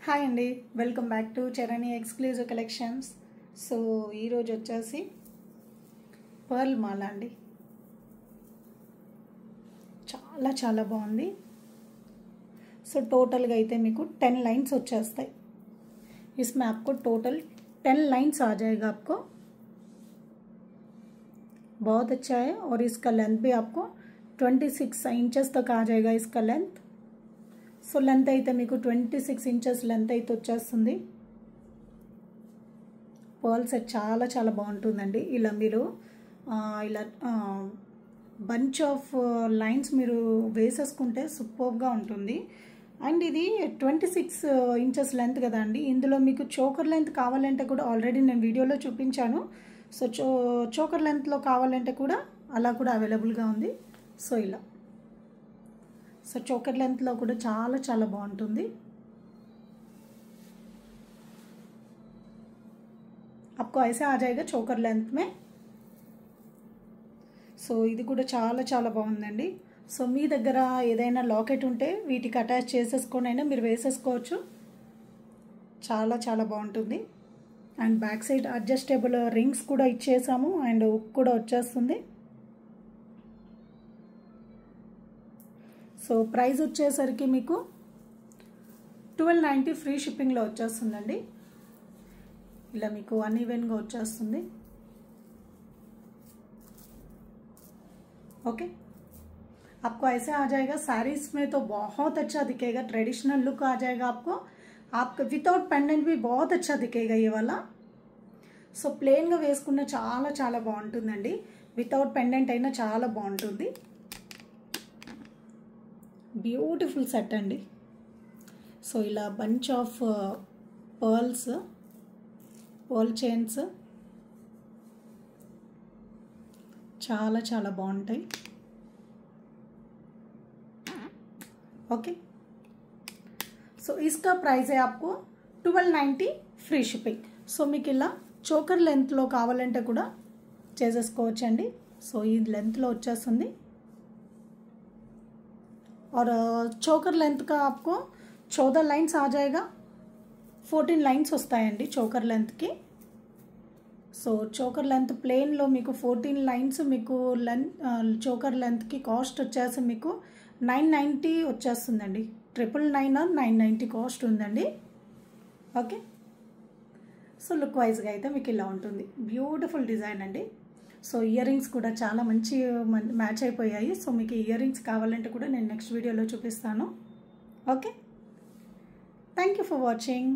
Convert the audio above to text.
Hi అండి, welcome back to Charani exclusive collections. So ఈరోజు వచ్చేసి పర్ల్ మాల అండి. చాలా చాలా బాగుంది. సో టోటల్గా అయితే మీకు 10 लाइन्स వచ్చేస్తాయి. इसमें आपको टोटल 10 लाइन्स आ जाएगा आपको. बहुत अच्छा है. और इसका लेंथ भी आपको 26 इंचेस तक आ जाएगा इसका लेंथ. సో లెంత్ అయితే మీకు 26 ఇంచెస్ లెంత్ అయితే వచ్చేస్తుంది. పర్ల్ సెట్ చాలా చాలా బాగుంటుందండి. ఇలా మీరు ఇలా బంచ్ ఆఫ్ లైన్స్ మీరు వేసేసుకుంటే సూపర్గా ఉంటుంది. అండ్ ఇది 26 ఇంచెస్ లెంత్ కదా అండి. ఇందులో మీకు చోకర్ లెంత్ కావాలంటే కూడా ఆల్రెడీ నేను వీడియోలో చూపించాను. సో చోకర్ లెంత్లో కావాలంటే కూడా అలా కూడా అవైలబుల్గా ఉంది. సో ఇలా సో చోకర్ లెంత్లో కూడా చాలా చాలా బాగుంటుంది. आपको ऐसे आ जाएगा చోకర్ లెంత్ మే. సో ఇది కూడా చాలా చాలా బాగుందండి. సో మీ దగ్గర ఏదైనా లాకెట్ ఉంటే వీటికి అటాచ్ చేసేసుకొని అయినా మీరు వేసేసుకోవచ్చు. చాలా చాలా బాగుంటుంది. And back side adjustable rings కూడా ఇచ్చేసాము. అండ్ ఉక్ కూడా వచ్చేస్తుంది. సో ప్రైస్ వచ్చేసరికి మీకు 1290 ఫ్రీ షిప్పింగ్లో వచ్చేస్తుందండి. ఇలా మీకు అన్ఈవెన్గా వచ్చేస్తుంది. ओके, आपको ऐसे आ जाएगा. साड़ीज में तो बहुत अच्छा दिखेगा. ट्रेडिशनल लुक आ जाएगा आपको. आपका विदाउट पेंडेंट भी बहुत अच्छा दिखेगा ये वाला. సో ప్లెయిన్గా వేసుకున్న చాలా చాలా బాగుంటుందండి. వితౌట్ పెండెంట్ అయినా చాలా బాగుంటుంది. బ్యూటిఫుల్ సెట్ అండి. సో ఇలా బంచ్ ఆఫ్ పర్ల్ చైన్స్ చాలా చాలా బాగుంటాయి. ఓకే, సో इसका प्राइस है आपको 1290 ఫ్రీ షిప్పింగ్. సో మీకు ఇలా చోకర్ లెంత్లో కావాలంటే కూడా చేసేసుకోవచ్చండి. సో ఈ లెంత్లో వచ్చేస్తుంది. और चोकर लेंथ का आपको 14 लाइन्स आ जाएगा. 14 लाइन्स వస్తాయండి చోకర్ లెంత్కి. సో చోకర్ లెంత్ ప్లెయిన్లో మీకు 14 లైన్స్ మీకు చోకర్ లెంత్కి కాస్ట్ వచ్చేసి మీకు 990 వచ్చేస్తుందండి. 999 or 990 కాస్ట్ ఉందండి. ఓకే, సో లుక్ వైజ్గా అయితే మీకు ఇలా ఉంటుంది. బ్యూటిఫుల్ డిజైన్ అండి. సో ఇయర్ రింగ్స్ కూడా చాలా మంచి మ్యాచ్ అయిపోయాయి. సో మీకు ఇయర్ రింగ్స్ కావాలంటే కూడా నేను నెక్స్ట్ వీడియోలో చూపిస్తాను. Okay, thank you for watching.